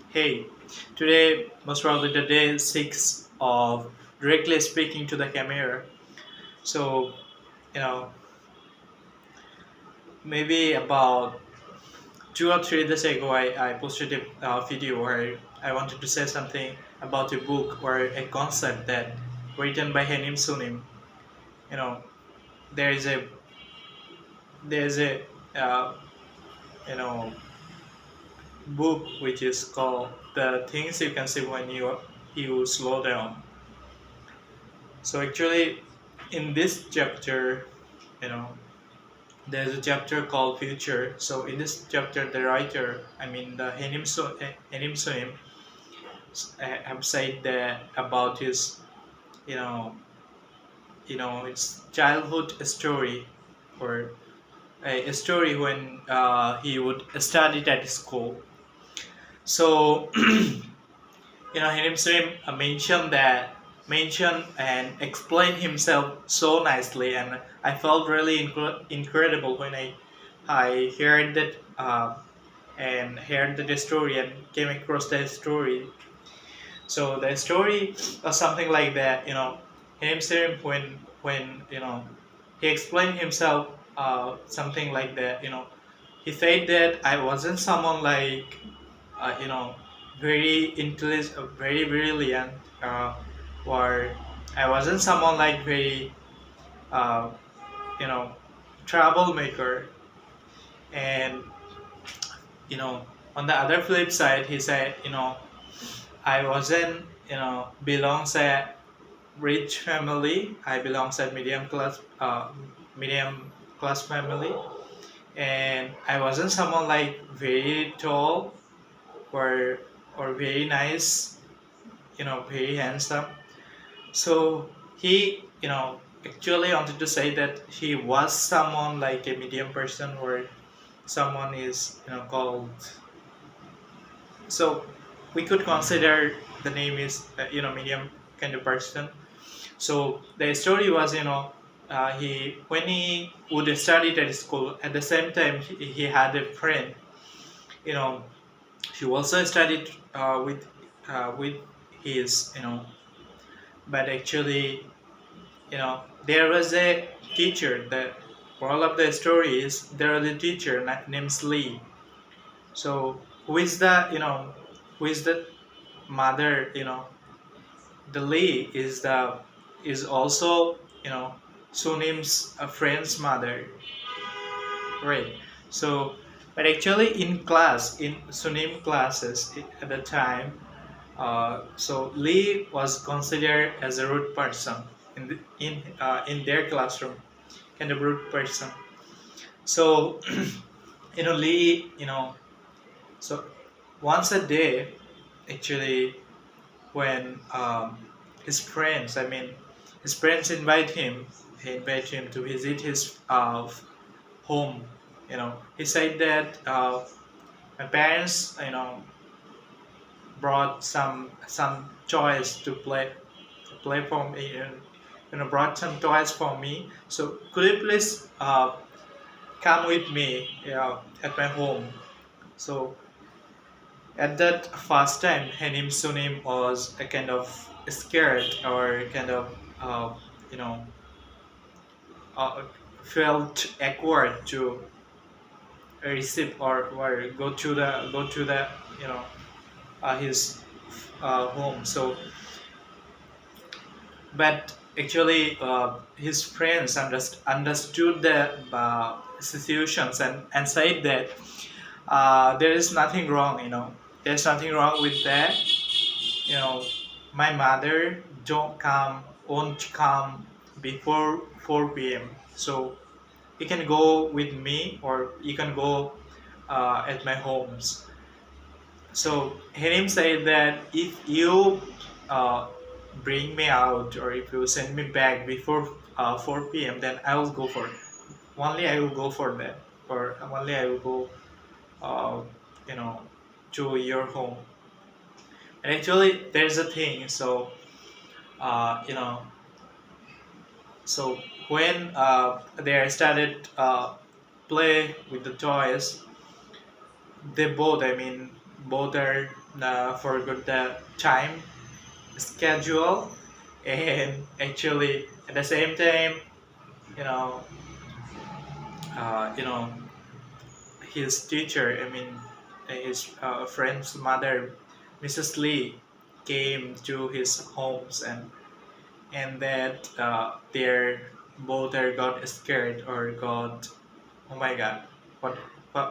Hey, today most probably the day six of directly speaking to the camera. So, you know, maybe about 2 or 3 days ago, I posted a video where I wanted to say something about a book or a concept that written by Hanim Sunim. You know, there is a there's a uh, you know book which is called "The Things You Can See When You Slow Down." So actually, in this chapter, you know there's a chapter called future. So in this chapter the writer, I mean the Hanim Sunim, have said that about his you know his childhood story, or a story when he would study at school. So Hanim Sunim mentioned and explained himself so nicely, and I felt really incredible when I heard that and heard the story and came across the story. So the story was something like that. Him when he explained himself something like that. He said that I wasn't someone like uh, you know very intelligent, very brilliant, or I wasn't someone like very uh, you know troublemaker. And you know on the other flip side, he said, I wasn't, belongs a rich family. I belongs a medium class family, and I wasn't someone like very tall or very nice, very handsome. So he, actually wanted to say that he was someone like a medium person, or someone is, called. So we could consider the name is, medium kind of person. So the story was, he when he would study at school, at the same time he had a friend, you know he also studied with his, but actually, there was a teacher. The moral of the story is there was a teacher named Lee. So who is the mother, the Lee is also, Sunim's friend's mother, right? So, but actually in class, in Sunim classes at the time, so Lee was considered as a rude person in their classroom, kind of rude person. So Lee, so once a day, actually, when his friends invite him to visit his home. He said that my parents, brought some toys to play for me, and brought some toys for me. So could you please come with me, at my home? So at that first time, Hanim Sunim was a kind of scared, or kind of uh, you know uh, felt awkward to receive, or go to the his home. So, but actually, his friends understood the situations, and said that there is nothing wrong. There's nothing wrong with that. You know, my mother won't come before 4 p.m. So you can go with me, or you can go at my homes. So Harim said that if you uh, bring me out, or if you send me back before 4 p.m., then I will go for it. Only I will go for that, or only I will go, uh, you know, to your home. And actually, there's a thing. So, uh, you know, so when they started play with the toys, they both, I mean, bother forgot the time schedule, and actually at the same time, you know, you know, his teacher, I mean, his friend's mother, Mrs. Lee, came to his homes, and that their boather got scared or got, oh my god, what,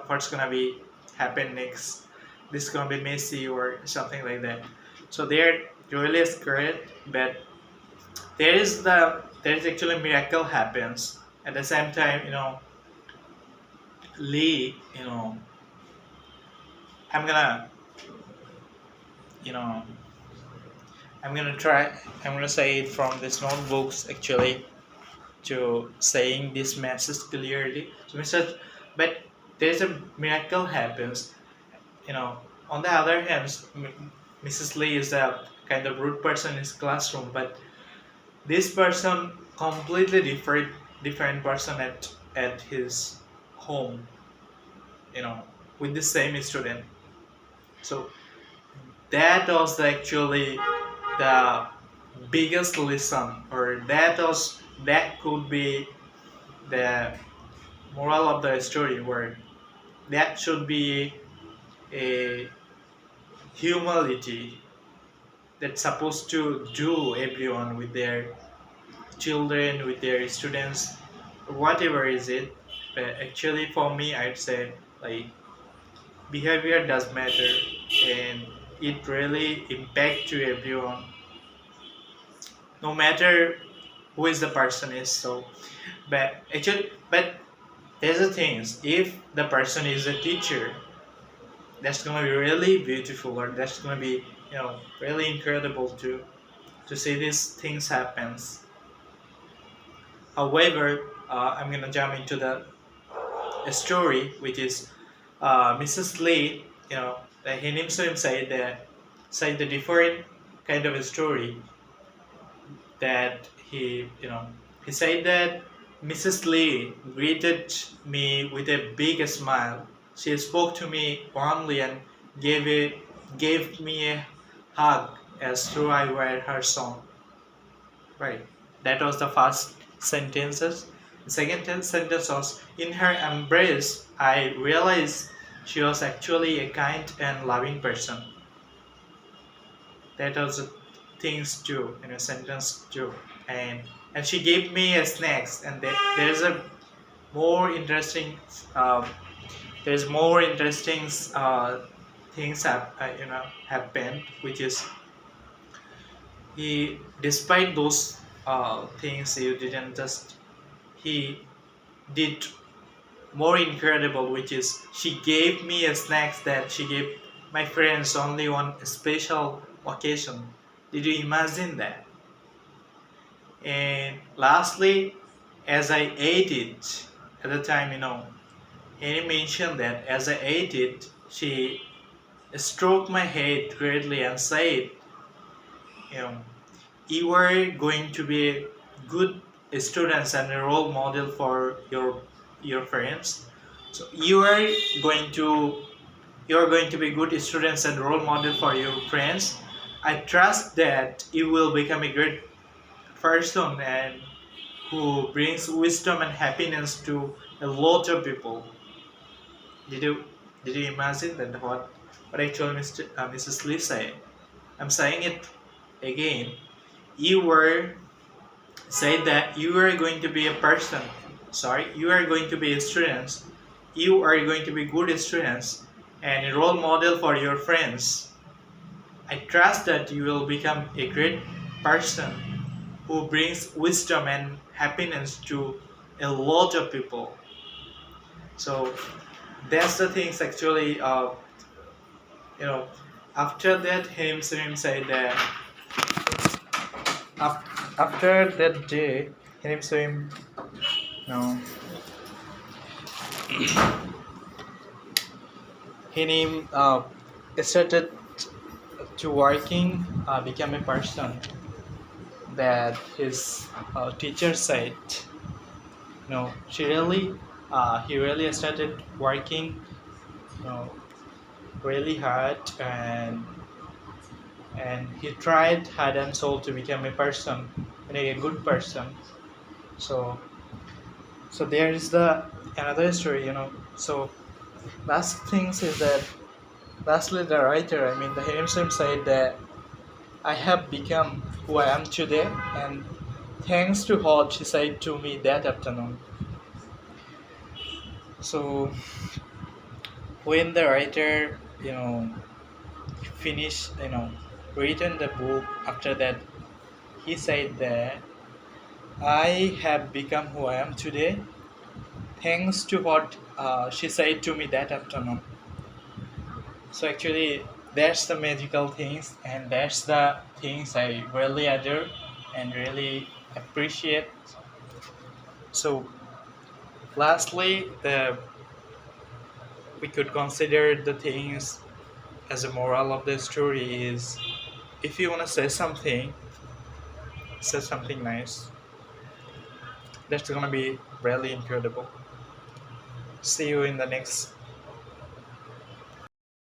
what's gonna be happen next? This is gonna be messy or something like that. So they're really scared, but there is actually miracle happens at the same time. Lee, I'm gonna, you know, I'm gonna try. I'm gonna say it from these notebooks actually to saying this message clearly. So, but there's a miracle happens. You know, on the other hand, Mrs. Lee is a kind of rude person in his classroom, but this person completely different person at his home. With the same student. So that was actually the biggest lesson, or that could be the moral of the story, where that should be a humility that's supposed to do everyone with their children, with their students, whatever is it. But actually for me, I'd say, like, behavior does matter, and it really impact to everyone, no matter who is the person is. So, but there's the things, if the person is a teacher, that's gonna be really beautiful, or that's gonna be, really incredible to see these things happens. However, I'm gonna jump into the story, which is Mrs. Lee. He himself said the different kind of a story, that he said that Mrs. Lee greeted me with a big smile. She spoke to me warmly and gave me a hug as though I were her son. Right. That was the first sentences. The second sentence was, in her embrace, I realized she was actually a kind and loving person. That was the things too, in a sentence too. And she gave me a snacks, and there's a more interesting, there's more interesting things happened, which is, he, despite those things, he did more incredible, which is, she gave me a snacks that she gave my friends only on a special occasion. Did you imagine that? And lastly, as I ate it at the time, he mentioned that as I ate it, she stroked my head greatly and said, you know, you are going to be good students and a role model for your friends. So you are going to be good students and role model for your friends. I trust that you will become a great person, and who brings wisdom and happiness to a lot of people. Did you did you imagine that, what actually Mrs. Lee said? I'm saying it again. You were said that you are going to be a person. Sorry, you are going to be a student. You are going to be good students and a role model for your friends. I trust that you will become a great person who brings wisdom and happiness to a lot of people. So that's the things actually. You know, After that, him said that after that day, him, no, him started to working, become a person that his teacher said, he really started working, you know, really hard, and he tried hard and soul to become a person, a good person. So there is the another story, So last things is that lastly the writer, the himself said that I have become who I am today, and thanks to what she said to me that afternoon. So when the writer, finished, written the book, after that he said that I have become who I am today thanks to what she said to me that afternoon. So actually, that's the magical things, and that's the things I really adore and really appreciate. So lastly, the we could consider the things as a moral of the story is, if you want to say something nice. That's gonna be really incredible. See you in the next